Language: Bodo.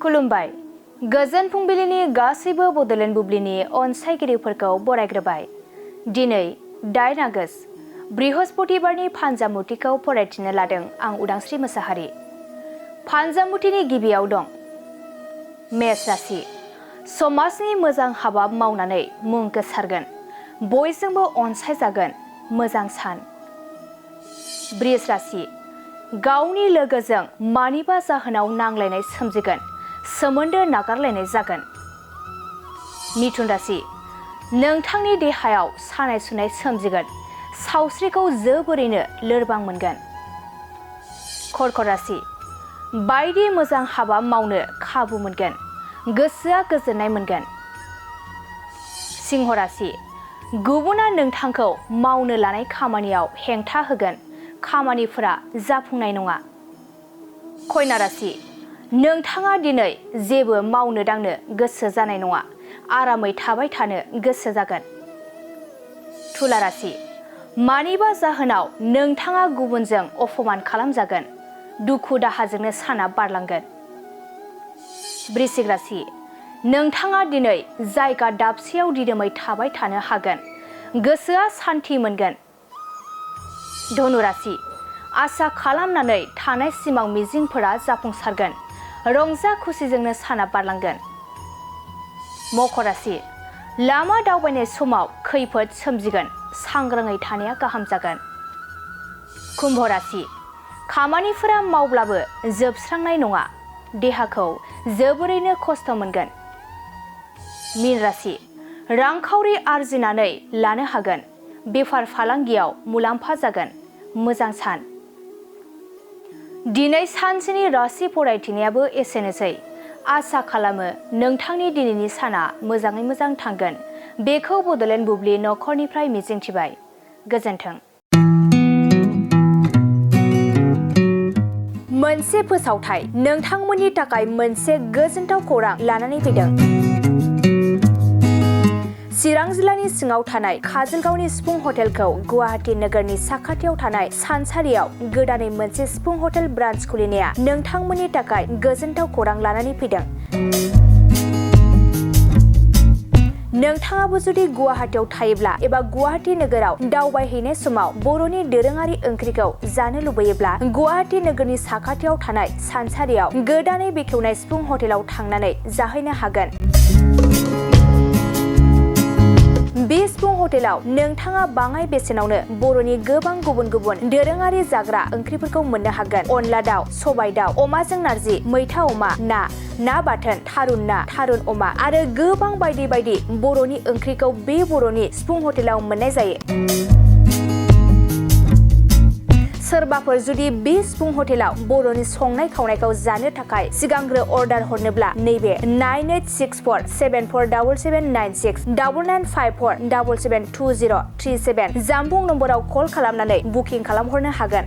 खुलुमबाय गोजोन फुंबिलिनि गासैबो बड'लेण्ड बुब्लिनि अनसायगिरिफोरखौ बरायग्रोबाय। दिनै 8 आगस्ट बृहस्पतिबारनि फानजामुथिखौ फरायथिनो लादों आं उदांस्रि मोसाहारि। फानजामुथिनि गिबियाव दं मेष राशि। समाजनि मोजां हाबा मावनानै मुं गोसारगोन, बयजोंबो अनसायजागोन, मोजां सान। बृष राशि। गावनि लोगोजों मानिबा जाहोनाव नांलायनाय सोमजिगोन, सोमोन्दो नागारलायनाय जागोन। मिथुन राशि। नोंथांनि देहायाव सानाय सुनाय सोमजिगोन, सावस्रिखौ जोबोरैनो लोरबां मोनगोन। कर्कट राशि। बायदि मोजां हाबा मावनो खाबु मोनगोन, गोसोआ गोजोननाय मोनगोन। सिंह राशि। गुबुना नोंथांखौ मावनो लानाय खामानियाव हेंथा होगोन, खामानिफोरा जाफुंनाय नङा। कन्या राशि। नोंथाङा दिनै जेबो मावनो दांनो गोसो जानाय नङा, आरामै थाबाय थानो गोसो जागोन। तुला राशि। मानिबा जाहोनाव नोंथाङा गुबुनजों अपमान खालामजागोन, दुखु दाहाजोंनो साना बारलांगोन। वृश्चिक राशि। नोंथाङा दिनै जायगा दाबसेयाव दिदोमै थाबाय थानो हागोन, गोसोआ सान्थि मोनगोन। धनु राशि। आसा खालामनानै थानाय सिमां मिजिंफोरा जाफुंसारगोन, रंजा खुसिजोंनो साना बारलांगोन। मकर राशि। लामा दावबायनाय समाव खैफोद सोमजिगोन, सांग्राङै थानाया गाहाम जागोन। कुम्भ राशि। खामानिफोरा मावब्लाबो जोबस्रांनाय नङा, देहाखौ जोबोरैनो खस्थ' मोनगोन। मीन राशि। रांखावरि आरजिनानै लानो हागोन, बेफार फालांगियाव मुलाम्फा जागोन, मोजां सान। दिनै सानसेनि राशि फरायथिनायाबो एसेनोसै। आसा खालामो नोंथांनि दिनैनि साना मोजाङै मोजां थांगोन, बेखौ बड'लेण्ड बुब्लि नखरनिफ्राय मिजिंथिबाय। गोजोन्थों। मोनसे फोसावथाय नोंथांमोननि थाखाय मोनसे गोजोनथाव खौरां लानानै फैदों। चिरां जिल्लानि सिङाव थानाय काजलगावनि सिफुं हटेलखौ गुवाहाटी नोगोरनि साखाथियाव थानाय सानसारियाव गोदानै मोनसे सिफुं हटेल ब्रान्च खुलिनाया नोंथांमोननि थाखाय गोजोनथाव खौरां लानानै फैदों। नोंथाङाबो जुदि गुवाहाटीयाव थायोब्ला एबा गुवाहाटी नोगोराव दावबायहैनाय समाव बर'नि दोरोङारि ओंख्रिखौ जानो लुबैयोब्ला गुवाहाटी नोगोरनि साखाथियाव थानाय सानसारियाव गोदानै बेखेवनाय सिफुं हटेलाव थांनानै जाहैनो हागोन। बे सिफुं हटेलाव नोंथाङा बाङाय बेसेनावनो बर'नि गोबां गुबुन गुबुन दोरोङारि जाग्रा ओंख्रिफोरखौ मोननो हागोन। अनला दाउ, सबाय दाउ, अमाजों नारजि, मैथा अमा, ना बाथोन, थारुन ना, थारुन अमा आरो गोबां बायदि बायदि बर'नि ओंख्रिखौ बे बर'नि सिफुं हटेलाव मोननाय जायो। सोरबाफोर जुदि बे सिफुं हटेलाव बर'नि संनाय खावनायखौ जानो थाखाय सिगांग्रो अर्डार हरनोब्ला नैबे 9864747796 9954772037 जामबुं नम्बराव कल खालामनानै बुकिं खालामहरनो हागोन।